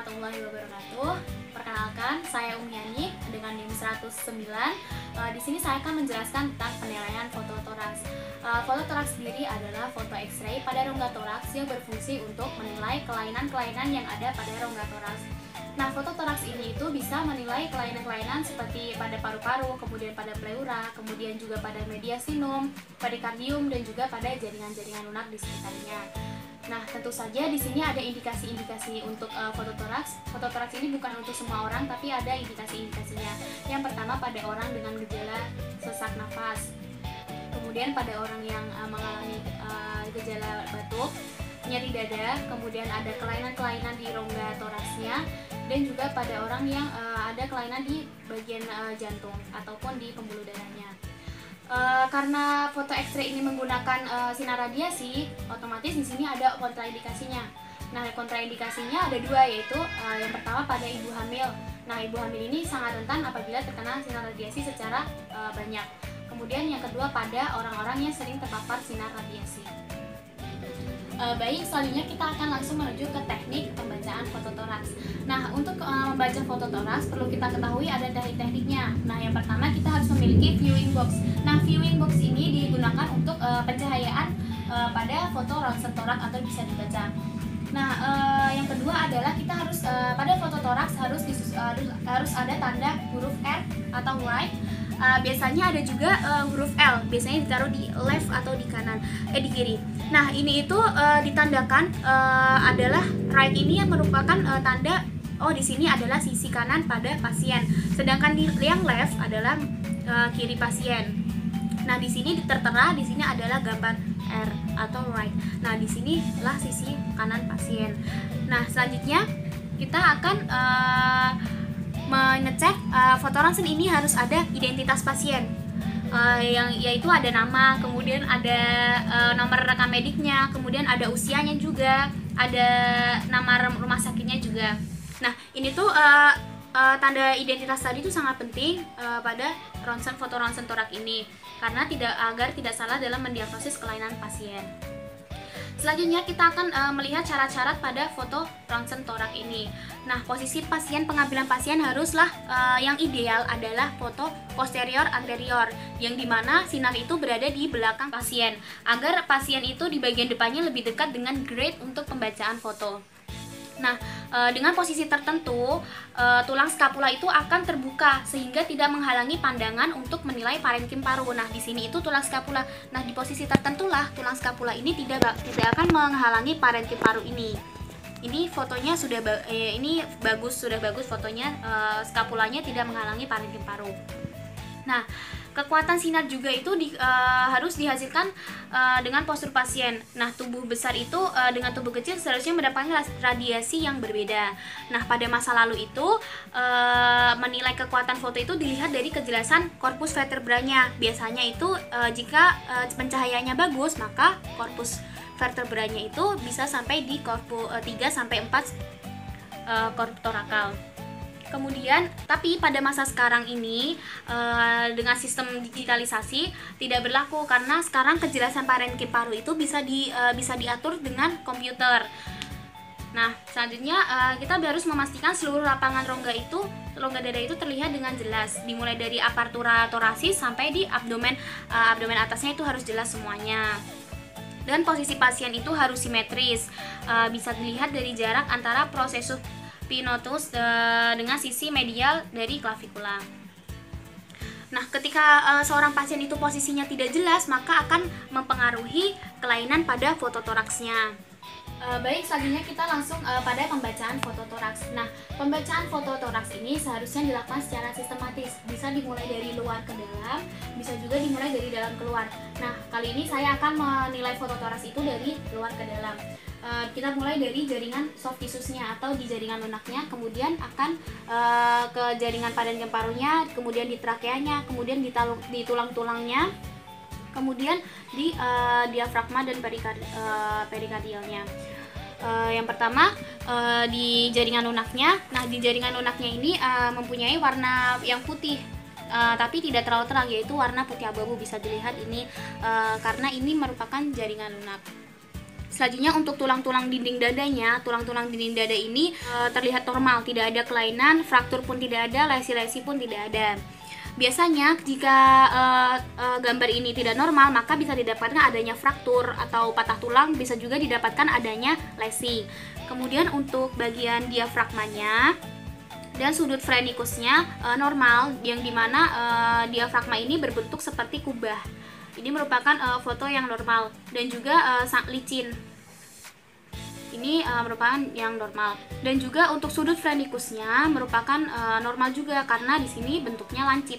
warahmatullahi wabarakatuh. Perkenalkan, saya Umyani dengan NIM 109. Di sini saya akan menjelaskan tentang penilaian foto toraks. Foto toraks sendiri adalah foto X-ray pada rongga toraks yang berfungsi untuk menilai kelainan-kelainan yang ada pada rongga toraks. Nah, foto toraks ini itu bisa menilai kelainan-kelainan seperti pada paru-paru, kemudian pada pleura, kemudian juga pada mediastinum, perikardium, dan juga pada jaringan-jaringan lunak di sekitarnya. Nah, tentu saja di sini ada indikasi-indikasi untuk foto toraks. Foto toraks ini bukan untuk semua orang, tapi ada indikasi-indikasinya. Yang pertama pada orang dengan gejala sesak nafas. Kemudian pada orang yang mengalami gejala batuk, nyeri dada, kemudian ada kelainan-kelainan di rongga toraksnya, dan juga pada orang yang ada kelainan di bagian jantung ataupun di pembuluh darahnya. Karena foto X-ray ini menggunakan sinar radiasi, otomatis di sini ada kontraindikasinya. Nah, kontraindikasinya ada dua, yaitu yang pertama pada ibu hamil. Nah, ibu hamil ini sangat rentan apabila terkena sinar radiasi secara banyak. Kemudian yang kedua pada orang-orang yang sering terpapar sinar radiasi. Baik, selanjutnya kita akan langsung menuju ke teknik pembacaan foto toraks. Nah, untuk membaca foto toraks perlu kita ketahui ada teknik-tekniknya. Nah, yang pertama kita harus memiliki viewing box. Nah, viewing box ini digunakan untuk pencahayaan pada foto ronsen toraks atau bisa dibaca. Nah, yang kedua adalah kita harus pada foto toraks harus ada tanda huruf R atau right. Biasanya ada juga huruf L, biasanya ditaruh di left atau di kanan, di kiri. Nah, ini itu ditandakan adalah right ini yang merupakan tanda di sini adalah sisi kanan pada pasien, sedangkan yang left adalah kiri pasien. Nah, di sini tertera di sini adalah gambar R atau right. Nah, di sinilah sisi kanan pasien. Nah, selanjutnya kita akan mengecek foto ronsen ini harus ada identitas pasien, yang yaitu ada nama, kemudian ada nomor rekam mediknya, kemudian ada usianya juga, ada nama rumah sakitnya juga. Nah, ini tuh tanda identitas tadi itu sangat penting pada foto ronsen toraks ini, karena agar tidak salah dalam mendiagnosis kelainan pasien. Selanjutnya kita akan melihat syarat-syarat pada foto ronsen toraks ini. Nah, posisi pasien, pengambilan pasien haruslah yang ideal adalah foto posterior anterior, yang dimana sinar itu berada di belakang pasien, agar pasien itu di bagian depannya lebih dekat dengan grade untuk pembacaan foto. Nah, dengan posisi tertentu, tulang skapula itu akan terbuka sehingga tidak menghalangi pandangan untuk menilai parenkim paru. Nah, di sini itu tulang skapula. Nah, di posisi tertentulah tulang skapula ini tidak akan menghalangi parenkim paru ini. Ini fotonya sudah sudah bagus fotonya, skapulanya tidak menghalangi parenkim paru. Nah, kekuatan sinar juga itu harus dihasilkan dengan postur pasien. Nah, tubuh besar itu dengan tubuh kecil seharusnya mendapatkan radiasi yang berbeda. Nah, pada masa lalu itu menilai kekuatan foto itu dilihat dari kejelasan korpus vertebranya. Biasanya itu jika pencahayaannya bagus, maka korpus vertebranya itu bisa sampai di korpus 3 sampai 4 korpus torakal. Kemudian, tapi pada masa sekarang ini dengan sistem digitalisasi tidak berlaku, karena sekarang kejelasan parenkim paru itu bisa diatur dengan komputer. Nah, selanjutnya kita harus memastikan seluruh lapangan rongga dada itu terlihat dengan jelas, dimulai dari apertura torasis sampai di abdomen atasnya itu harus jelas semuanya. Dan posisi pasien itu harus simetris, bisa dilihat dari jarak antara prosesus pinotus dengan sisi medial dari klavikula. Nah, ketika seorang pasien itu posisinya tidak jelas, maka akan mempengaruhi kelainan pada foto toraksnya. Baik, selanjutnya kita langsung pada pembacaan foto toraks. Nah, pembacaan foto toraks ini seharusnya dilakukan secara sistematis. Bisa dimulai dari luar ke dalam, bisa juga dimulai dari dalam keluar. Nah, kali ini saya akan menilai foto toraks itu dari luar ke dalam. Kita mulai dari jaringan soft tissuesnya atau di jaringan lunaknya, kemudian akan ke jaringan parenkim parunya, kemudian di trakeanya, kemudian di tulang-tulangnya, kemudian di diafragma dan perikardialnya. Yang pertama di jaringan lunaknya. Nah, di jaringan lunaknya ini mempunyai warna yang putih, tapi tidak terlalu terang, yaitu warna putih abu-abu. Bisa dilihat ini karena ini merupakan jaringan lunak. Selanjutnya untuk tulang-tulang dinding dadanya, tulang-tulang dinding dada ini terlihat normal, tidak ada kelainan, fraktur pun tidak ada, lesi-lesi pun tidak ada. Biasanya jika gambar ini tidak normal, maka bisa didapatkan adanya fraktur atau patah tulang, bisa juga didapatkan adanya lesi. Kemudian untuk bagian diafragmanya dan sudut phrenikusnya normal, yang dimana diafragma ini berbentuk seperti kubah. Ini merupakan foto yang normal dan juga licin. Ini merupakan yang normal. Dan juga untuk sudut phrenikusnya merupakan normal juga karena di sini bentuknya lancip,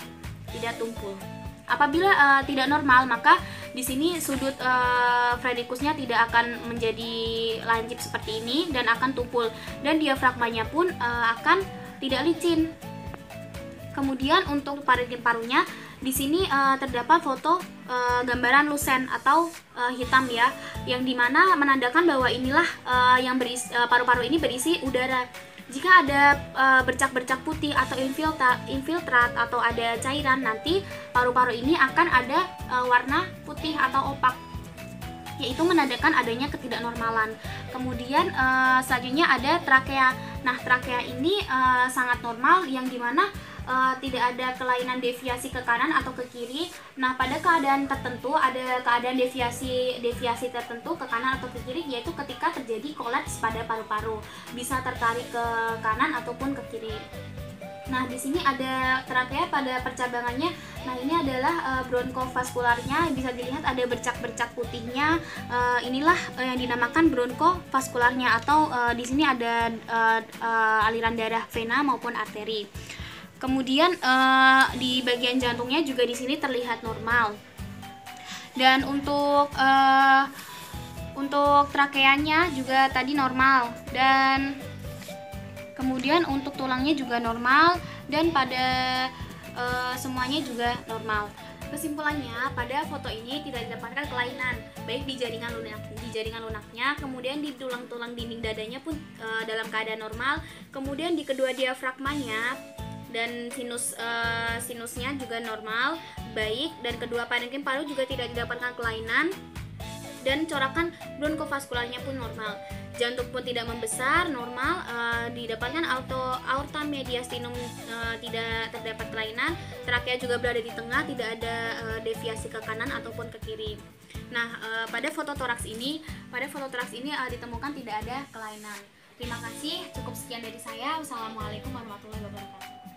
tidak tumpul. Apabila tidak normal, maka di sini sudut phrenikusnya tidak akan menjadi lancip seperti ini dan akan tumpul, dan diafragmanya pun akan tidak licin. Kemudian untuk paru-parunya di sini terdapat foto gambaran lusen atau hitam ya, yang dimana menandakan bahwa inilah yang berisi, paru-paru ini berisi udara. Jika ada bercak-bercak putih atau infiltrat atau ada cairan, nanti paru-paru ini akan ada warna putih atau opak, yaitu menandakan adanya ketidaknormalan. Kemudian selanjutnya ada trakea. Nah, trakea ini sangat normal, yang dimana tidak ada kelainan deviasi ke kanan atau ke kiri. Nah, pada keadaan tertentu ada keadaan deviasi tertentu ke kanan atau ke kiri, yaitu ketika terjadi kolaps pada paru-paru, bisa tertarik ke kanan ataupun ke kiri. Nah, di sini ada trakea pada percabangannya. Nah, ini adalah bronkofaskularnya, bisa dilihat ada bercak-bercak putihnya. Inilah yang dinamakan bronkofaskularnya, atau di sini ada aliran darah vena maupun arteri. Kemudian di bagian jantungnya juga di sini terlihat normal. Dan untuk trakeanya juga tadi normal, dan kemudian untuk tulangnya juga normal, dan pada semuanya juga normal. Kesimpulannya, pada foto ini tidak didapatkan kelainan, baik di jaringan lunaknya, kemudian di tulang-tulang dinding dadanya pun dalam keadaan normal, kemudian di kedua diafragmanya dan sinusnya juga normal, baik, dan kedua parenkim paru juga tidak didapatkan kelainan, dan corakan bronkofaskularnya pun normal. Jantung pun tidak membesar, normal, didapatkan aorta mediastinum tidak terdapat kelainan, trakea juga berada di tengah, tidak ada deviasi ke kanan ataupun ke kiri. Nah, pada foto toraks ini ditemukan tidak ada kelainan. Terima kasih, cukup sekian dari saya. Wassalamualaikum warahmatullahi wabarakatuh.